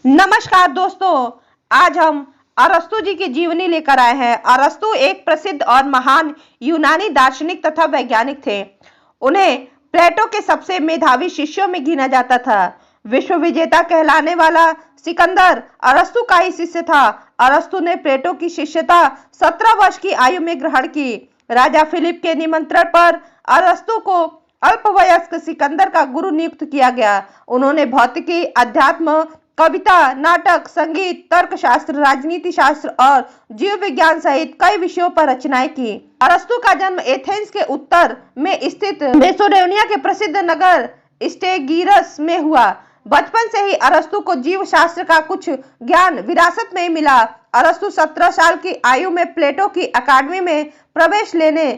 नमस्कार दोस्तों, आज हम अरस्तु जी की जीवनी लेकर आए हैं। अरस्तु एक प्रसिद्ध और महान यूनानी दार्शनिक तथा वैज्ञानिक थे। उन्हें प्लेटो के सबसे मेधावी शिष्यों में गिना जाता था। विश्व विजेता कहलाने वाला सिकंदर अरस्तु का ही शिष्य था। अरस्तु ने प्लेटो की शिष्यता 17 वर्ष की आयु में ग्रहण की। राजा फिलिप के निमंत्रण पर अरस्तु को अल्पवयस्क सिकंदर का गुरु नियुक्त किया गया। उन्होंने भौतिकी, अध्यात्म, कविता, नाटक, संगीत, तर्कशास्त्र, राजनीति शास्त्र और जीव विज्ञान सहित कई विषयों पर रचनाएं की। अरस्तु का जन्म एथेंस के उत्तर में स्थित मैसेडोनिया के प्रसिद्ध नगर स्टेगिरस में हुआ। बचपन से ही अरस्तु को जीव शास्त्र का कुछ ज्ञान विरासत में मिला। अरस्तु 17 साल की आयु में प्लेटो की अकादमी में प्रवेश लेने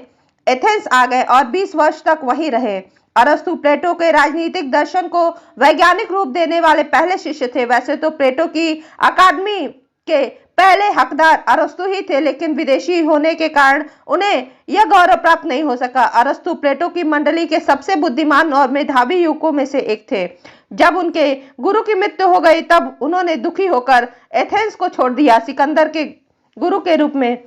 एथेंस आ गए और 20 वर्ष तक वहीं रहे। अरस्तु प्लेटो के राजनीतिक दर्शन को वैज्ञानिक रूप देने वाले पहले शिष्य थे। वैसे तो प्लेटो की अकादमी के पहले हकदार अरस्तु ही थे, लेकिन विदेशी होने के कारण उन्हें यह गौरव प्राप्त नहीं हो सका। अरस्तु प्लेटो की मंडली के सबसे बुद्धिमान और मेधावी युवकों में से एक थे। जब उनके गुरु की मृत्यु हो गई, तब उन्होंने दुखी होकर एथेंस को छोड़ दिया। सिकंदर के गुरु के रूप में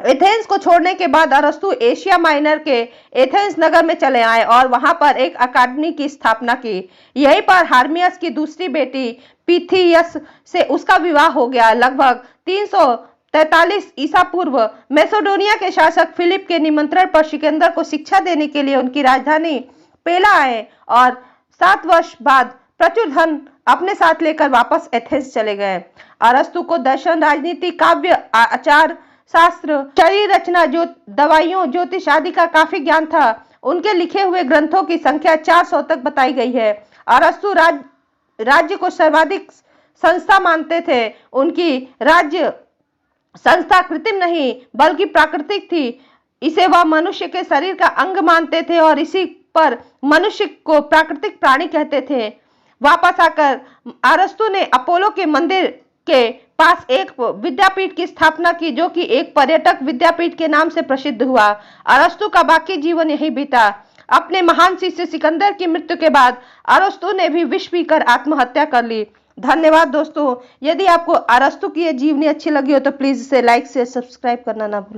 एथेंस को छोड़ने के बाद अरस्तु एशिया माइनर के एथेंस नगर में चले आए और वहां पर एक अकादमी की स्थापना की। यहीं पर हार्मियस की दूसरी बेटी पिथियस से उसका विवाह हो गया। लगभग 343 ईसा पूर्व मैसेडोनिया के शासक फिलिप के निमंत्रण पर सिकंदर को शिक्षा देने के लिए उनकी राजधानी पेला आए और 7 वर्ष बाद प्रचुर धन अपने साथ लेकर वापस एथेंस चले गए। अरस्तु को दर्शन, राजनीति, काव्य, आचार शास्त्र, शरीर रचना, दवाइयों, ज्योतिष आदि का काफी ज्ञान था। उनके लिखे हुए ग्रंथों की संख्या 400 तक बताई गई है। अरस्तु राज्य को सर्वाधिक संस्था मानते थे। उनकी राज्य संस्था कृत्रिम नहीं बल्कि प्राकृतिक थी। इसे वह मनुष्य के शरीर का अंग मानते थे और इसी पर मनुष्य को प्राकृतिक प्राणी कहते थे। वापस आकर अरस्तु ने अपोलो के मंदिर के पास एक विद्यापीठ की स्थापना की, जो कि एक पर्यटक विद्यापीठ के नाम से प्रसिद्ध हुआ। अरस्तु का बाकी जीवन यही बीता। अपने महान शिष्य सिकंदर की मृत्यु के बाद अरस्तु ने भी विष पीकर आत्महत्या कर ली। धन्यवाद दोस्तों। यदि आपको अरस्तु की यह जीवनी अच्छी लगी हो तो प्लीज इसे लाइक से सब्सक्राइब करना ना भूलें।